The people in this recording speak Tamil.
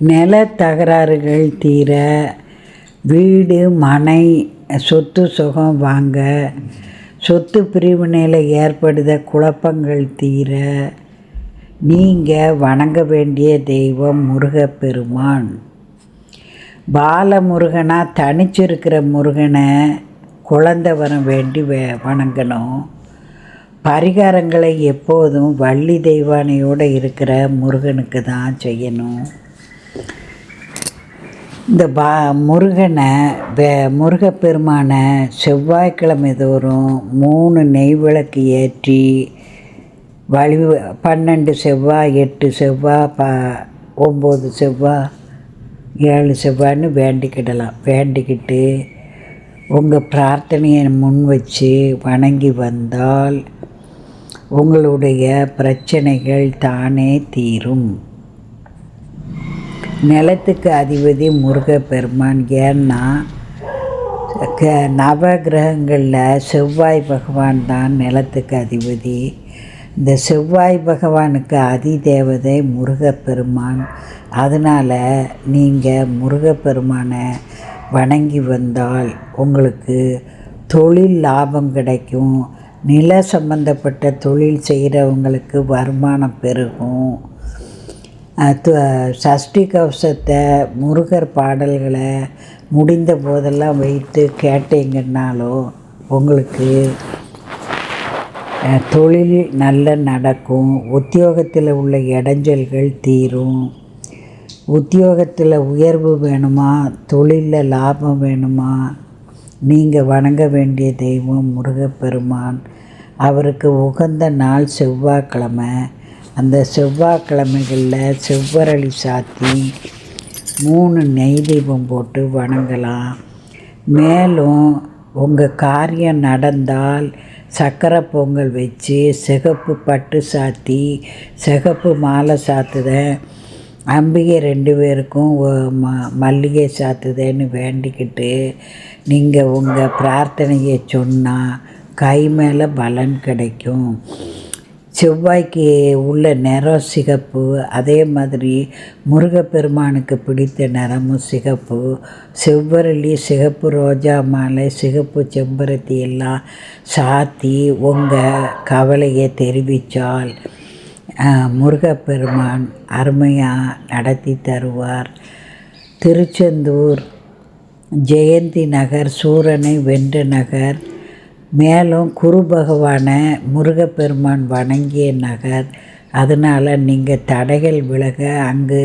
நில தகராறுகள் தீர, வீடு மனை சொத்து சுகம் வாங்க, சொத்து பிரிவினையில் ஏற்படுத குழப்பங்கள் தீர நீங்கள் வணங்க வேண்டிய தெய்வம் முருகப்பெருமான். பாலமுருகனாக தனிச்சிருக்கிற முருகனை குழந்தை வரம் வேண்டி வணங்கணும். பரிகாரங்களை எப்போதும் வள்ளி தெய்வானையோடு இருக்கிற முருகனுக்கு தான் செய்யணும். இந்த முருகனை முருகப்பெருமானை செவ்வாய்க்கிழமை தோறும் 3 நெய் விளக்கு ஏற்றி 12 செவ்வாய், 8 செவ்வாய், 9 செவ்வாய், 7 செவ்வாய்னு வேண்டிக்கிடலாம். வேண்டிக்கிட்டு உங்கள் பிரார்த்தனையை முன் வச்சு வணங்கி வந்தால் உங்களுடைய பிரச்சனைகள் தானே தீரும். நிலத்துக்கு அதிபதி முருகப்பெருமான். ஏன்னா நவகிரகங்களில் செவ்வாய் பகவான் தான் நிலத்துக்கு அதிபதி. இந்த செவ்வாய் பகவானுக்கு அதிதேவதை முருகப்பெருமான். அதனால் நீங்கள் முருகப்பெருமானை வணங்கி வந்தால் உங்களுக்கு தொழில் லாபம் கிடைக்கும். நில சம்பந்தப்பட்ட தொழில் செய்கிறவங்களுக்கு வருமானம் பெருகும். சஷ்டி கவசத்தை முருகர் பாடல்களை முடிந்த போதெல்லாம் வைத்து கேட்டீங்கன்னாலோ உங்களுக்கு தொழில் நல்ல நடக்கும். உத்தியோகத்தில் உள்ள இடைஞ்சல்கள் தீரும். உத்தியோகத்தில் உயர்வு வேணுமா, தொழிலில் லாபம் வேணுமா, நீங்கள் வணங்க வேண்டிய தெய்வம் முருகப்பெருமான். அவருக்கு உகந்த நாள் செவ்வாய்க்கிழமை. அந்த செவ்வாய்க்கிழமைகளில் செவ்வரளி சாத்தி 3 நெய் தீபம் போட்டு வணங்கலாம். மேலும் உங்கள் காரியம் நடந்தால் சக்கரை பொங்கல் வச்சு சிகப்பு பட்டு சாத்தி சிகப்பு மாலை சாத்துதேன், அம்பிகை 2 பேருக்கும் மல்லிகை சாத்துதேன்னு வேண்டிக்கிட்டு நீங்கள் உங்கள் பிரார்த்தனையை சொன்னால் கை மேலே பலன் கிடைக்கும். செவ்வாய்க்கு உள்ள நிறம் சிகப்பு. அதே மாதிரி முருகப்பெருமானுக்கு பிடித்த நிறமும் சிகப்பு. செவ்வரளி, சிகப்பு ரோஜா மாலை, சிகப்பு செம்பருத்தி எல்லாம் சாத்தி உங்கள் கவலையை தெரிவித்தால் முருகப்பெருமான் அருமையாக நடத்தி தருவார். திருச்செந்தூர் ஜெயந்தி நகர், சூரனை வென்ற நகர். மேலும் குரு பகவானை முருகப்பெருமான் வணங்கிய நகர். அதனால் நீங்கள் தடைகள் விலக அங்கு